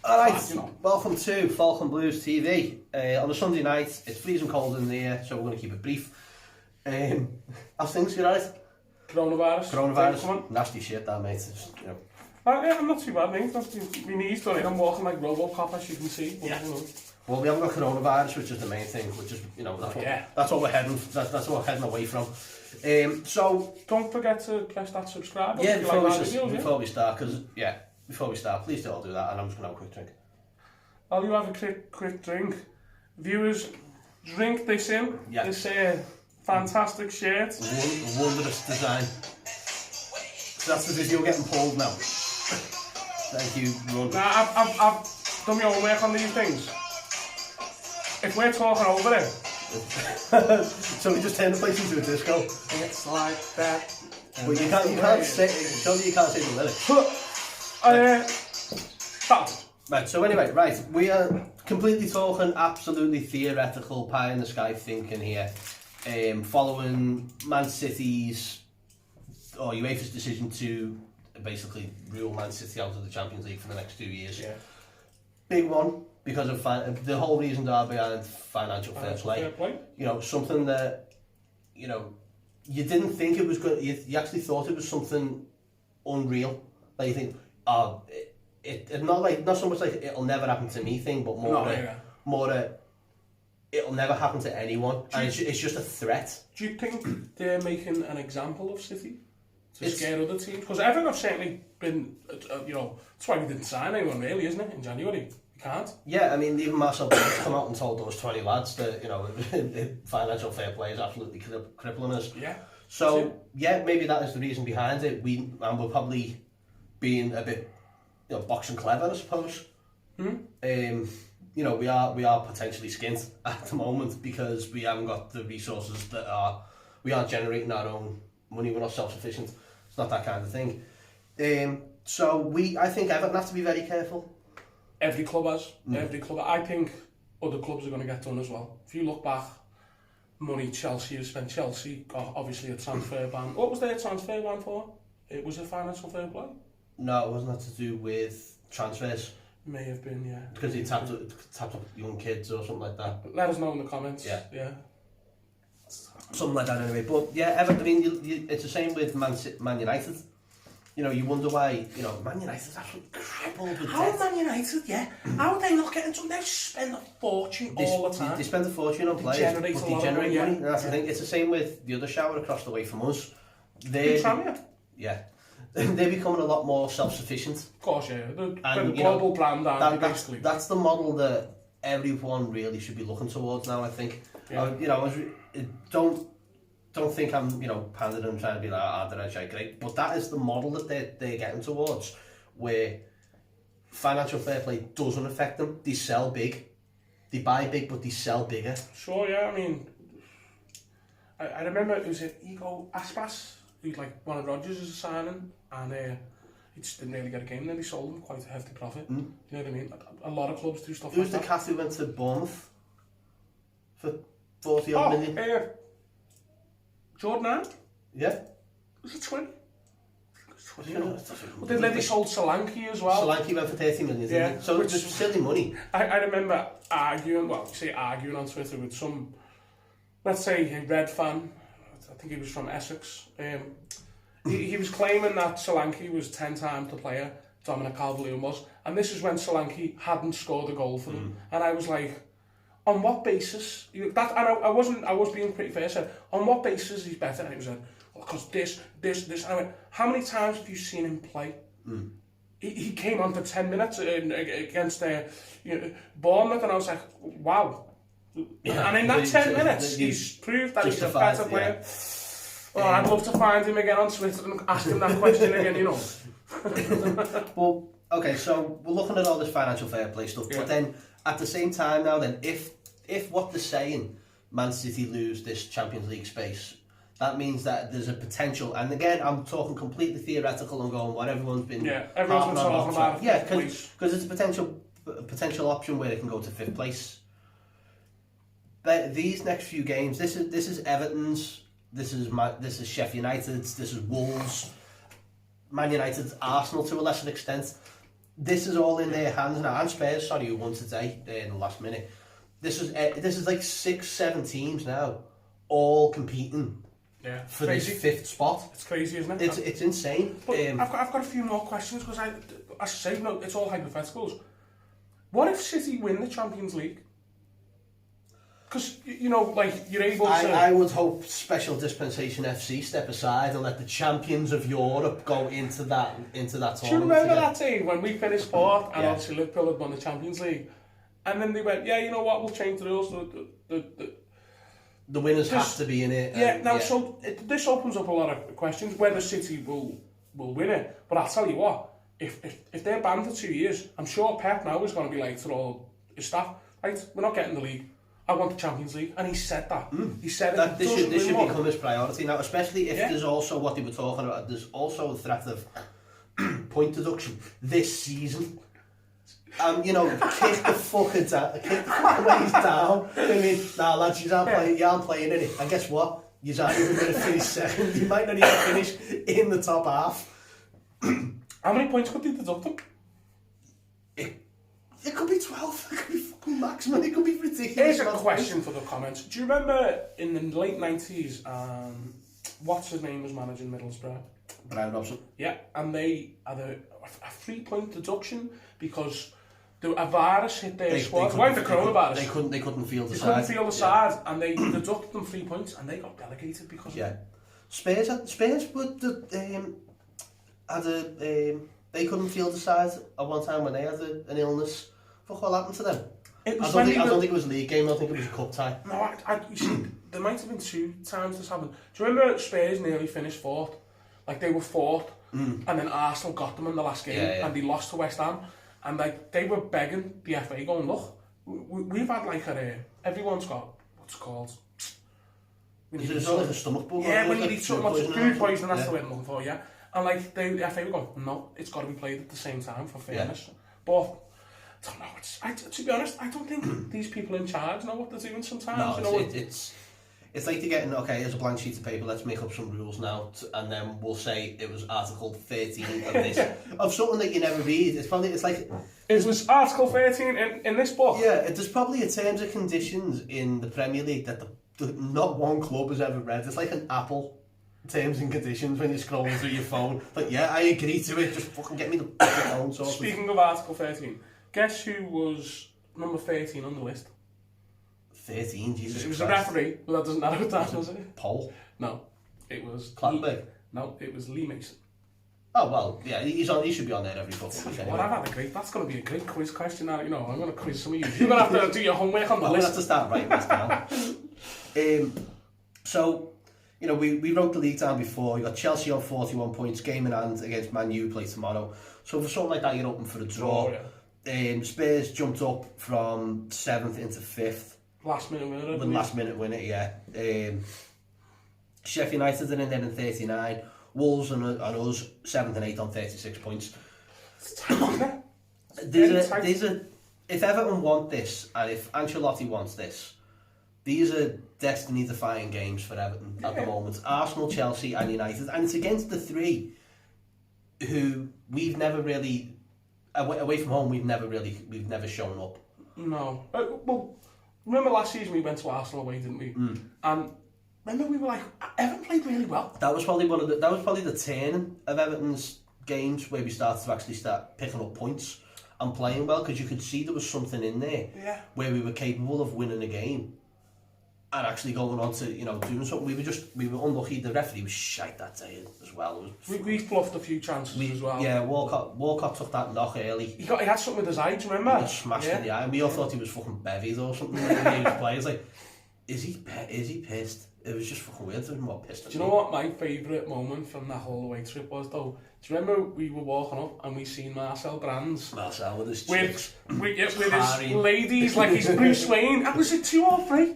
Alright, welcome to Falcon Blues TV. On a Sunday night, it's freezing cold in here, so we're going to keep it brief. How's things, you alright? Coronavirus. Nasty shit that, mate. It's, you know. Yeah, I'm not too bad, mate. My knees done it. I'm walking like Robocop, as you can see. But, yeah. Well, we haven't got coronavirus, which is the main thing, which is, you know, that's what we're heading. That's what we're heading away from. So don't forget to press that subscribe. Yeah, before we start, please do all do that, and I'm just going to have a quick drink. While you have a quick drink, viewers, drink this in. Yeah. This fantastic shirt. Wondrous design. So that's the video getting pulled now. Thank you, Ron. Nah, I've done my own work on these things. If we're talking over it. So we just turn the place into a disco. It's like that. Well, you can't say the lyrics. Right, so anyway, right, we are completely talking absolutely theoretical, pie in the sky thinking here. Following Man City's or UEFA's decision to basically rule Man City out of the Champions League for the next 2 years. Yeah. Big one, because of the whole reason behind financial fair play. You know, something that, you know, you didn't think it was good. You actually thought it was something unreal. Like you think, it's not so much like it'll never happen to me thing, but more it'll never happen to anyone, and it's just a threat. Do you think they're making an example of City to scare other teams? Because Everton have certainly been, you know, that's why we didn't sign anyone really, isn't it? In January, we can't. Yeah, I mean, even Marcel Brands come out and told those 20 lads that, you know, financial fair play is absolutely crippling us. Yeah. So yeah, maybe that is the reason behind it. We're probably being a bit, you know, boxing clever, I suppose. You know, we are potentially skint at the moment because we haven't got the resources we aren't generating our own money. We're not self-sufficient. It's not that kind of thing. So I think Everton have to be very careful. Every club has. Every club. I think other clubs are going to get done as well. If you look back, money Chelsea has spent. Chelsea got obviously a transfer ban. What was their transfer ban for? It was a financial fair play? No, it wasn't that to do with transfers. May have been, yeah. Because he tapped up young kids or something like that. Let us know in the comments. Yeah. Something like that anyway. But yeah, Everton, I mean, it's the same with Man United. You know, you wonder why, you know, Man United's absolutely crippled with debt. How Man United, how are they not getting something? They spend a fortune all the time. They spend a fortune on players, but they generate money. And that's the thing. It's the same with the other shower across the way from us. Yeah. They're becoming a lot more self-sufficient. Of course, yeah. The global brand, basically. That's the model that everyone really should be looking towards now, I think. Yeah. You know, don't think I'm, you know, pandering and trying to be like, they're great. But that is the model that they're getting towards, where financial fair play doesn't affect them. They sell big. They buy big, but they sell bigger. Sure, yeah. I mean, I remember it was Ego Aspas, who's like one of Rodgers' signing, and he just didn't really get a game. Then he sold him quite a hefty profit. You know what I mean? A lot of clubs do stuff like that. Who's the cat who went to Bournemouth for 40 odd million? Jordan? Yeah. Was it 20? Well, they sold Solanke as well. Solanke went for 30 million, didn't he? So it's just silly money. I remember arguing on Twitter with some, let's say, a Red fan. I think he was from Essex. He was claiming that Solanke was 10 times the player Dominic Calvert-Lewin was, and this is when Solanke hadn't scored a goal for them. And I was like, on what basis? I was being pretty fair. I said, on what basis he's better? And he was like, because this. And I went, how many times have you seen him play? He came on for 10 minutes against Bournemouth, and I was like, wow. Yeah, and in that 10 minutes, he's proved that he's a better player. Yeah. Well, I'd love to find him again on Twitter and ask him that question again, you know. Well, okay, so we're looking at all this financial fair play stuff, but then at the same time now, then if what they're saying, Man City lose this Champions League space, that means that there's a potential, and again, I'm talking completely theoretical and going what everyone's been talking about. Yeah, because it's a potential option where it can go to 5th place. But these next few games, this is Everton's, this is Sheffield United's, this is Wolves, Man United's, Arsenal to a lesser extent. this is all in their hands now. And Spurs, sorry, who won today in the last minute. This is like 6-7 teams now, all competing for crazy. this 5th spot. It's crazy, isn't it? It's insane. But I've got a few more questions because as I say, no, it's all hypotheticals. What if City win the Champions League? Because, you know, like, you're able to... I would hope Special Dispensation FC step aside and let the champions of Europe go into that tournament. Do you remember that team when we finished 4th and obviously Liverpool had won the Champions League? And then they went, yeah, you know what, we'll change the rules. The winners have to be in it. So this opens up a lot of questions, whether City will win it. But I'll tell you what, if they're banned for 2 years, I'm sure Pep now is going to be like to all his staff, right, we're not getting the league. I want the Champions League, and he said that. He said that this should become his priority now, especially if there's also what they were talking about. There's also the threat of point deduction this season. You know, kick the fucking ways down. I mean, nah, lads, you aren't playing in it. And guess what? You aren't even going to finish second. You might not even finish in the top half. How many points could they deduct them? It could be 12, it could be fucking maximum, it could be ridiculous. Here's a question for the comments. Do you remember in the late 90s, what's his name was managing Middlesbrough? Brian Robson. Yeah, and they had a 3-point deduction because a virus hit their squad. Why the coronavirus? They couldn't field the side. They couldn't field the side, and they deducted them 3 points, and they got relegated because of it. Spurs they couldn't field the side at one time when they had an illness. Fuck, what happened to them? I don't think it was a league game, I think it was a cup tie. No, you see, there might have been 2 times this happened. Do you remember Spurs nearly finished 4th? Like, they were 4th, and then Arsenal got them in the last game, and they lost to West Ham. And like, they were begging the FA, going, look, we've had like everyone's got, what's it called? It's like a stomach bug. Yeah, when you eat something, what's food poisoning, that's the word I'm looking for, And like, the FA were going, no, it's got to be played at the same time for fairness. But, I don't know, to be honest, I don't think these people in charge know what they're doing sometimes. No, it's like they're getting, okay, here's a blank sheet of paper, let's make up some rules now, and then we'll say it was Article 13 of this, of something that you never read. It's like... It was Article 13 in this book? Yeah, there's probably a terms and conditions in the Premier League that not one club has ever read. It's like an Apple terms and conditions when you're scrolling through your phone. Like, yeah, I agree to it, just fucking get me the phone. Speaking of Article 13, guess who was number 13 on the list? 13, Jesus Christ. It was a referee, but that doesn't narrow it down, does it? Paul? No, it was... Clattenburg? No, it was Lee Mason. Oh, well, yeah, he should be on there every football week anyway. Well, that's going to be a great quiz question now, you know, I'm going to quiz some of you. You're going to have to do your homework on the list. We'll have to start writing this down. So, you know, we wrote the league down before. You got Chelsea on 41 points, game in hand against Man U, play tomorrow. So for something like that, you're open for a draw. Spurs jumped up from 7th into 5th. Last minute winner. Last minute winner, yeah. Sheffield United are in there in 39. Wolves and us 7th and 8th on 36 points. It's tight, isn't it? If Everton want this, and if Ancelotti wants this, these are destiny-defying games for Everton at the moment. Arsenal, Chelsea and United. And it's against the 3 who we've never really... Away from home, we've never shown up. No. Well, remember last season we went to Arsenal away, didn't we? And remember we were like, Everton played really well. That was probably the turn of Everton's games where we started to actually start picking up points and playing well, because you could see there was something in there where we were capable of winning a game and actually going on to, you know, doing something. We were unlucky. The referee was shite that day as well. We fluffed a few chances as well. Yeah, Walcott took that knock early. He had something with his eye, do you remember? He got smashed in the eye, and we all thought he was fucking bevied or something when he was playing. It's like, is he pissed? It was just fucking weird. It was more pissed. Do you know what my favourite moment from that whole away trip was, though? Do you remember we were walking up and we seen Marcel Brands? Marcel with his chicks. With his ladies, like he's Bruce Wayne. And was it 2 or 3?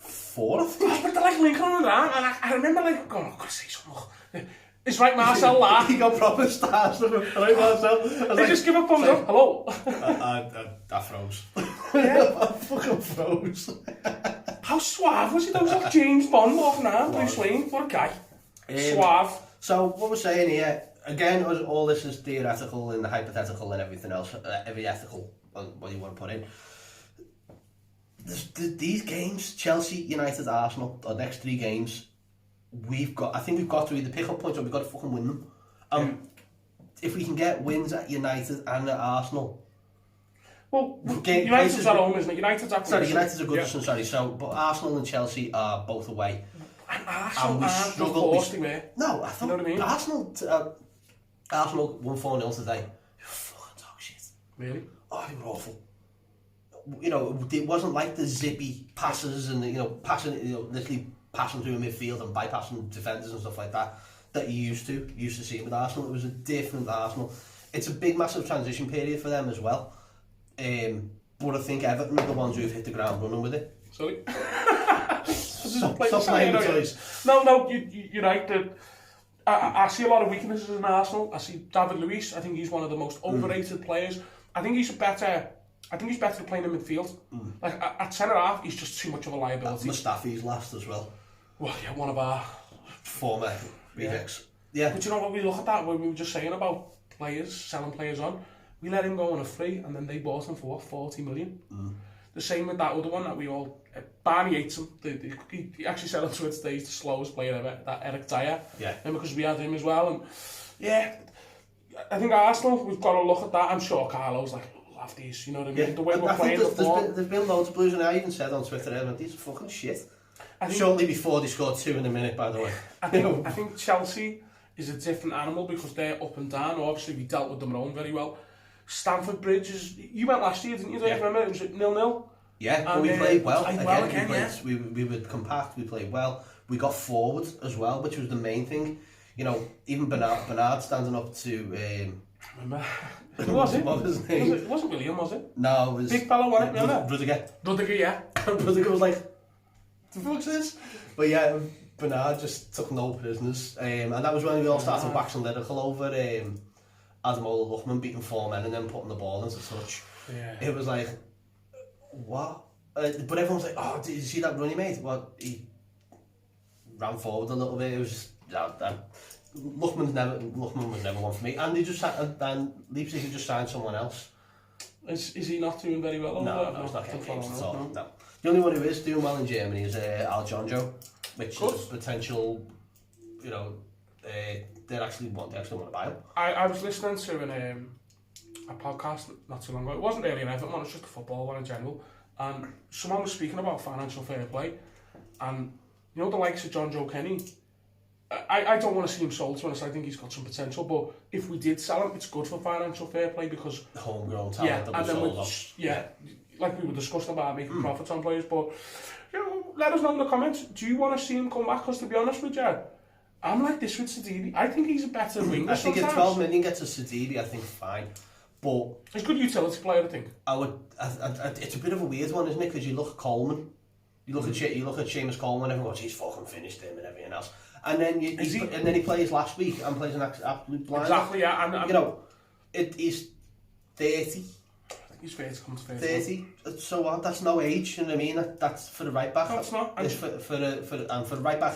4, I think. But they're like linking on around, and I remember like going, I've got to say something. It's right, Marcel laugh. He got proper stars of him. Right, Marcel. They just give a thumbs up. Hello. I froze. Yeah. I fucking froze. How suave was he? That was like James Bond walking around, Bruce Wayne. What a guy. Suave. So, what we're saying here, again, all this is theoretical and hypothetical and everything else, every ethical, what you want to put in. These games, Chelsea, United, Arsenal, the next 3 games, I think we've got to either pick up points or we've got to fucking win them. If we can get wins at United and at Arsenal. Well, United's at home, isn't it? United's at Sorry, United's a good one, sorry. So, but Arsenal and Chelsea are both away. And Arsenal we aren't struggled. No, I thought, you know what I mean? Arsenal won 4-0 today. They were fucking dog shit. Really? Oh, they were awful. You know, it wasn't like the zippy passes and literally passing through a midfield and bypassing defenders and stuff like that you used to see with Arsenal. It was a different Arsenal. It's a big, massive transition period for them as well. But I think Everton are the ones who've hit the ground running with it. Sorry. Stop playing with toys. No, you're right. I see a lot of weaknesses in Arsenal. I see David Luiz. I think he's one of the most overrated players. I think he's better playing in midfield. Like at centre half, he's just too much of a liability. Mustafi's last as well. Well, yeah, one of our former rejects. Yeah. But you know what? We look at that when we were just saying about players selling players on. We let him go on a free, and then they bought him for what, 40 million. The same with that other one that we all. Barney hates him. He actually said on Twitter today he's the slowest player ever. That Eric Dyer. Yeah. And because we had him as well, and yeah, I think Arsenal, we've got to look at that. I'm sure Carlo's like, love these, you know what I mean? Yeah. The way we're playing the ball. There's been loads of blues, and I even said on Twitter, these are fucking shit. Shortly before they scored 2 in a minute, by the way. I think Chelsea is a different animal because they're up and down. Obviously, we dealt with them at home very well. Stamford Bridge is. You went last year, didn't you? Yeah. Remember it was 0-0. Yeah, but we played well. We were compact. We played well. We got forward as well, which was the main thing. You know, even Bernard standing up to. Remember? Who was it? What was his name? It wasn't William, was it? No, it was big fellow, wasn't it? Remember? Rudiger, yeah. Rudiger was like, "The fuck's this?" But yeah, Bernard just took no prisoners, and that was when we all started waxing lyrical over Ademola Lookman beating 4 men and then putting the ball into touch. Yeah. It was like, what? But everyone's like, oh, did you see that run he made? Well, he ran forward a little bit. It was just, Lookman was never one for me. And they just and Leipzig just signed someone else. Is he not doing very well? No, he's not getting games at all. No. The only one who is doing well in Germany is Aljonjo, which is potential, you know, they actually want to buy him. I was listening to a podcast not too long ago. It wasn't really an Everton one, it was just a football one in general. And someone was speaking about financial fair play. And you know the likes of John Joe Kenny, I don't want to see him sold to us. I think he's got some potential, but if we did sell him, it's good for financial fair play because homegrown talent that we sold off. Yeah, like we were discussing about making profits on players. But you know, let us know in the comments. Do you want to see him come back? Because to be honest with you, I'm like this with Sadili. I think he's a better winger. I think if 12 million gets to Sadili, I think fine. But he's a good utility player, I think. It's a bit of a weird one, isn't it? Because you look at Coleman, you look at Seamus Coleman, everyone goes, he's fucking finished him and everything else. And then he plays last week and plays an absolute blind. Exactly, yeah. And you know, he's 30. I think he's 30, comes 30. So what? That's no age, you know what I mean? That's for the right back. No, it's not. It's for the right back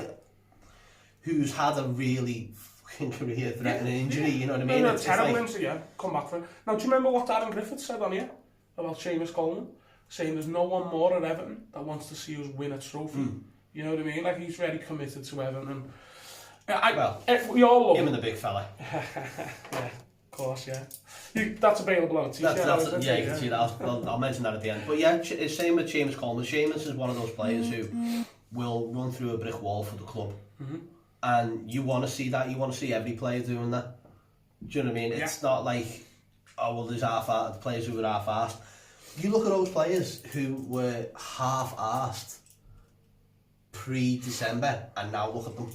who's had a really fucking career-threatening injury, you know what I mean? No, terrible injury, yeah. Come back from it. Now, do you remember what Darren Griffiths said on here about Seamus Coleman? Saying there's no one more at Everton that wants to see us win a trophy. You know what I mean? Like, he's very committed to Everton. And we all love him and the big fella. Yeah, of course, yeah. That's available on a t-shirt. Yeah, you can see that. I'll mention that at the end. But yeah, same with Seamus Coleman. Seamus is one of those players who will run through a brick wall for the club. And you want to see that. You want to see every player doing that. Do you know what I mean? It's not like, oh, well, there's players who were half-arsed. You look at those players who were half-arsed pre-December, and now look at them.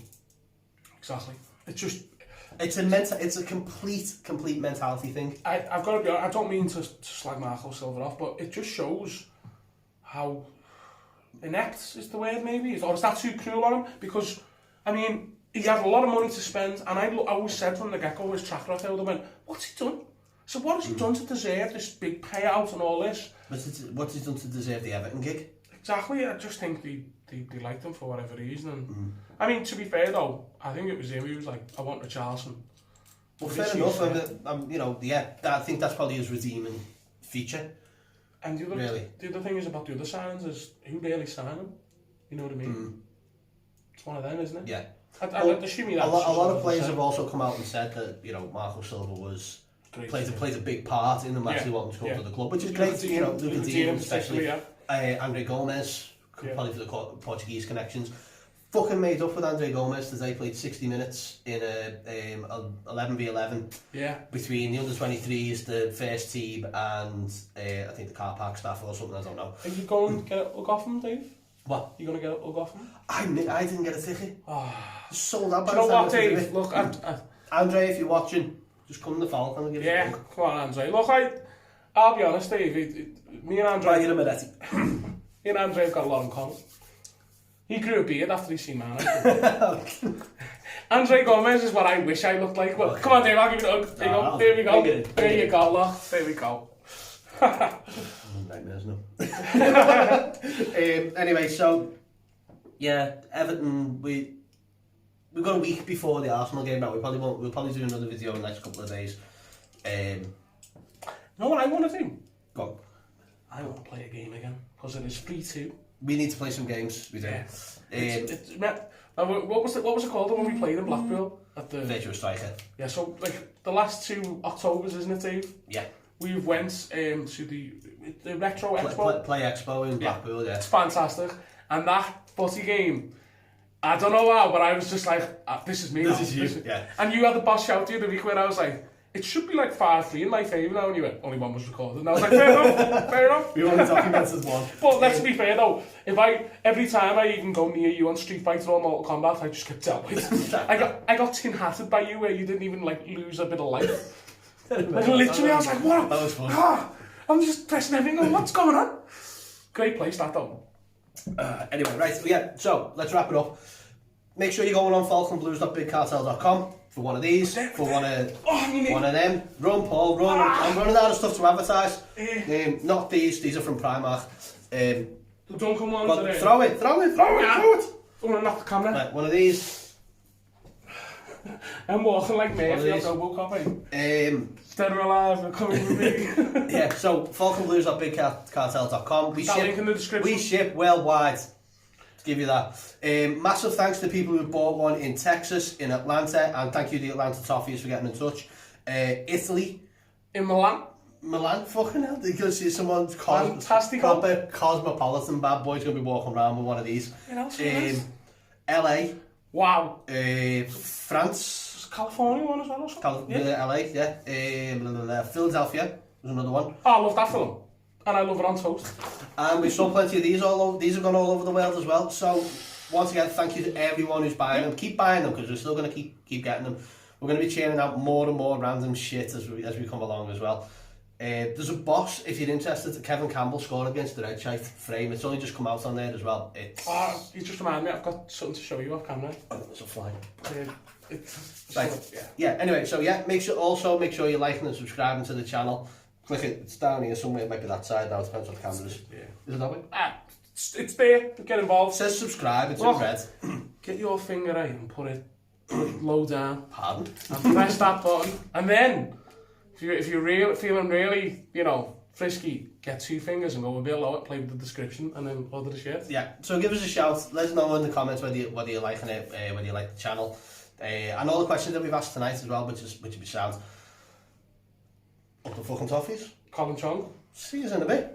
Exactly. It's a complete mentality thing. I've got to be honest, I don't mean to slag Marco Silva off, but it just shows how inept is the word, maybe, or is that too cruel on him? Because, I mean, he had a lot of money to spend, and I always said from the get-go, his track record, I went, what's he done? So what has he done to deserve this big payout and all this? What's he done to deserve the Everton gig? Exactly, I just think they liked him for whatever reason. And I mean, to be fair though, I think it was him who was like, I want Richarlison. Well, fair enough. You know, yeah, I think that's probably his redeeming feature. And the other thing is about the other signings is who really sign them. You know what I mean? It's one of them, isn't it? Yeah. I'd assume a lot of players have also come out and said that, you know, Marco Silva plays a big part in them actually wanting to come to the club, which is great. You know, Luca Dean especially, Andre Gomez, probably for the Portuguese connections. Fucking made up with Andre Gomez today. Played 60 minutes in a 11v11 between the under-23s, the first team, and I think the car park staff or something. I don't know. Are you going to get a hug off him, Dave? What? You going to get a hug off him? I didn't get a ticket. Sold out by the time. Do you know what, Dave? Look, Andre, if you're watching, just come to the Falcon and give us a hug. Come on, Andre. Look, I'll be honest, Dave. Me and Andre... Me and Andre have got a lot in common. He grew a beard after he seen man. Andre Gomez is what I wish I looked like. Well, come on, Dave, I'll give you a hug. There you go. There we go. There you go, look. There we go. Nightmares, no. Anyway, so yeah, Everton. We've got a week before the Arsenal game now. We'll probably do another video in the next couple of days. You know what I want to do? Go on. I want to play a game again because it is free too. We need to play some games. We do. What was it called when we played in Blackpool at the Virtual Striker? Yeah, so like the last 2 Octobers, isn't it, Dave? Yeah. We went to the Retro Expo. Play Expo in Blackpool. Yeah. It's fantastic, and that footy game. I don't know how, but I was just like, "This is me." This is you. Yeah. And you had the boss shout to you the week when I was like, it should be like 5-3 in my favour now, and you went, only one was recorded. And I was like, fair enough, fair enough. We only documented one. But let's be fair though, every time I even go near you on Street Fighter or Mortal Kombat, I just get dealt with. I got tin-hatted by you where you didn't even like lose a bit of life. Like literally, I was like, what? That was fun. I'm just pressing everything going, what's going on? Great place, that though. Anyway, right, yeah, so let's wrap it up. Make sure you're going on falconblues.bigcartel.com for one of these, for one of them. Run, Paul, run. I'm running out of stuff to advertise. Not these are from Primark. The Duncan ones are Throw it. I want to knock the camera. Right, one of these. I'm walking like me if you're Robocop. Dead or alive, they're coming with me. Yeah, so falconblues.bigcartel.com. Link in the description. We ship worldwide. To give you that. Massive thanks to people who bought one in Texas, in Atlanta, and thank you to the Atlanta Toffees for getting in touch. Italy. In Milan. Fucking hell. You can see someone's fantastic. Proper cosmopolitan bad boy's going to be walking around with one of these. LA. Wow. France. California one as well or something? LA, yeah. Philadelphia was another one. Oh, I love that film. And I love it on toast. And we saw plenty of these all over. These have gone all over the world as well. So once again, thank you to everyone who's buying them. Keep buying them because we're still going to keep getting them. We're going to be churning out more and more random shit as we come along as well. There's a boss, if you're interested, Kevin Campbell scored against the Red Shite frame. It's only just come out on there as well. You just reminded me, I've got something to show you off camera. Oh, there's a fly. Right. Yeah, anyway, so yeah, make sure you're liking and subscribing to the channel. Click it, it's down here somewhere, it might be that side now, it depends what the camera is. Yeah. Is it that way? It's there, get involved. It says subscribe, it's in red. Get your finger out and put it low down. Pardon? And press that button. And then, if you're feeling really, frisky, get 2 fingers and go a bit lower, play with the description, and then order the shirt. Yeah, so give us a shout, let us know in the comments whether you're liking it, whether you like the channel. And all the questions that we've asked tonight as well, which will be sound. Up the fucking Toffees. Colin Chong. See you in a bit.